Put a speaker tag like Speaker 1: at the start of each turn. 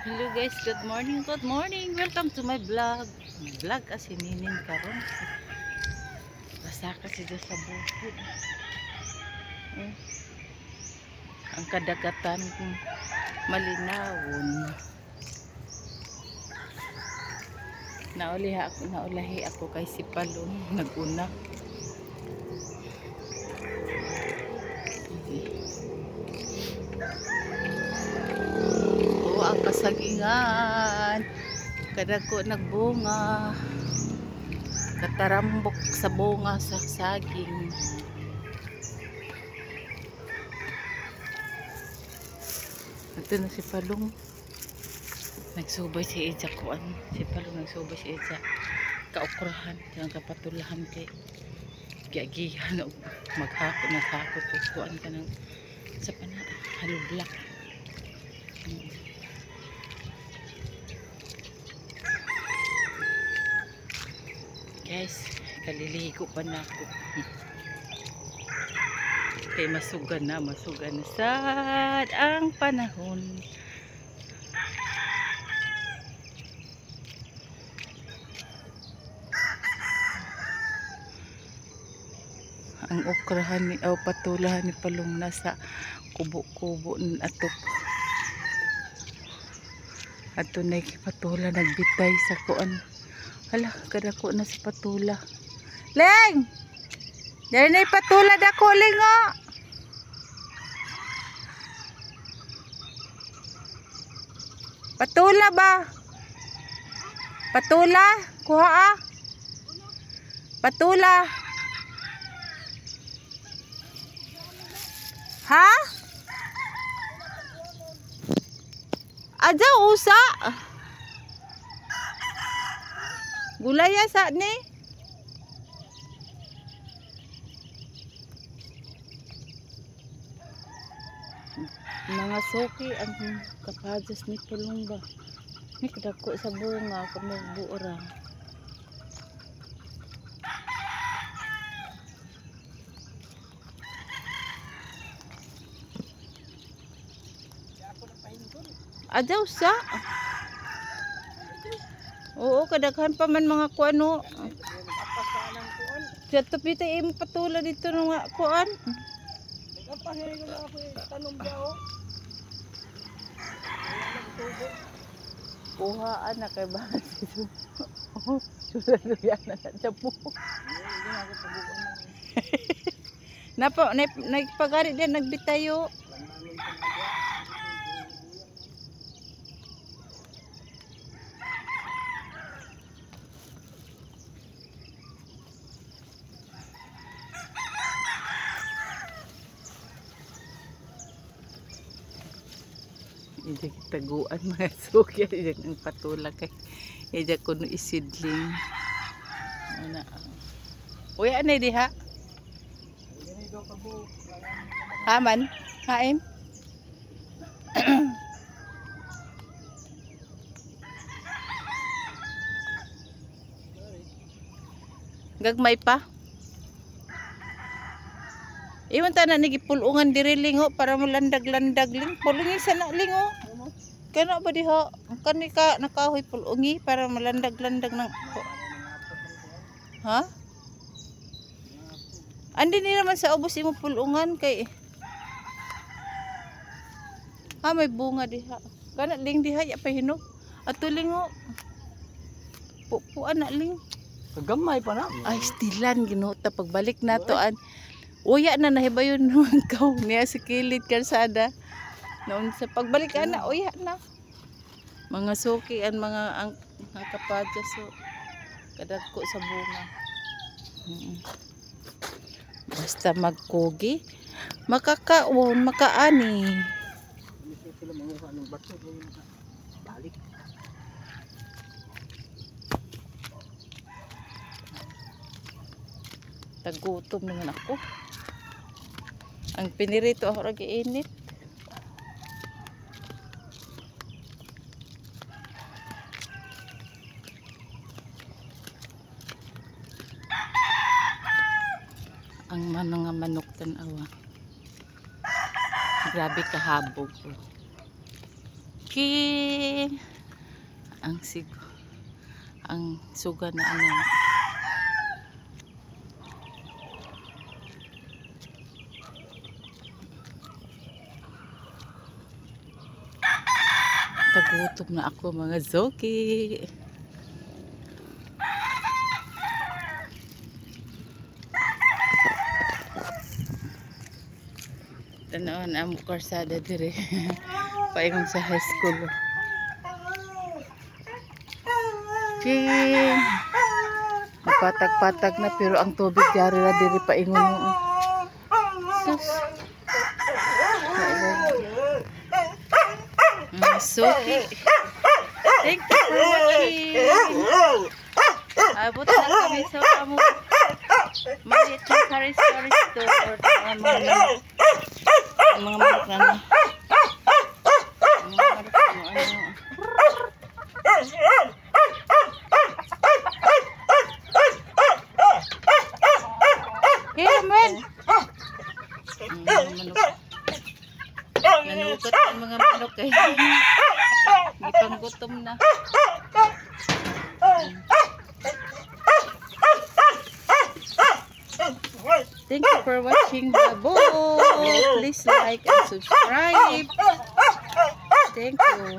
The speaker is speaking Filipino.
Speaker 1: Hello guys, good morning, good morning. Welcome to my vlog. Vlog kasi ninin karon. Basta kasi dyan sa bukid. Ang kadagatan malinawon. Naulahi ako kay si Palon. Naguna. Oo, ang kasagingan. Kadako nagbunga. Katarambok sa bunga sa saging. Ito na si Palong. Nagsubay si Eja kuan. Si Palong nagsubay si Eja. Kaukrahan. Yung kapatulahan kay giagihan. Naghakot o kuan ka ng sa pana. Halublak. Guys, kaliligo pa na ako. Kay masugan na sad ang panahon. Ang okrahan ni patulahan ni Palong nasa kubo-kubo atok. Ato na patula nagbitay sa kuan. Hala, kadako na si patula. Leng! Dari na patula dako, Leng, o! Patula ba? Patula? Kuha ah. Patula. Ha? Aja usa. Gulaya sa ni. Mga soki ang kapadas ni Palong ba. Ni kadako sa bunga kamo buora. Aja usa. Oo, kadaghan pa man mga kuano. Sa tupita imo patula dito nga kuan.
Speaker 2: Napahirin na ako tanom daw.
Speaker 1: Kuhaan na kay bahan si Sudan na sa Japo. Nagpagari din nagbitayo. Ija taguan mga suki ija ang patula kay ija kuno isidling. Ana. Uy anay diha. Haman, haim. Gagmay pa. Iwan ta na nagipulungan diri lingo para malandag-landag ling. Pulungi sana lingo. Kana ba diha? Kani ka nakahoy pulungi para malandag-landag ng ha? Andi ni naman sa ubos imo pulungan kay may bunga diha. Kana ling diha ya pa hinog. Ato lingo. Pupuan na ling.
Speaker 2: Kagamay pa na.
Speaker 1: Ay stilan ginuta pagbalik nato an. Uya na nahibayon naman kaw niya sa kilid kalsada. Noon sa pagbalik na, uya na. Mga suki ang mga kapadya so kadagko sa bunga. Basta magkugi, makakaon, makaani.
Speaker 2: Sila manguha ng bato balik.
Speaker 1: Tagutom naman ako. Ang pinirito ako lagi init. Ang mga manok tanawa. Grabe kahabog. ang suga na ano. Tagutom na ako mga zoki. Tanawan ang karsada dire. Paingon sa high school. Ching! Patag-patag na pero ang tubig dari na dire paingon mo. Sus. Suki. Thank you for watching. Abot na kami sa kamo. Maliit na sari-sari store. Ang mga manok na na. Ang mga manok na ano. Here, man. Manok. Nanukot ang mga manok eh. Gipanggutom na. Thank you for watching the vlog. Please like and subscribe. Thank you.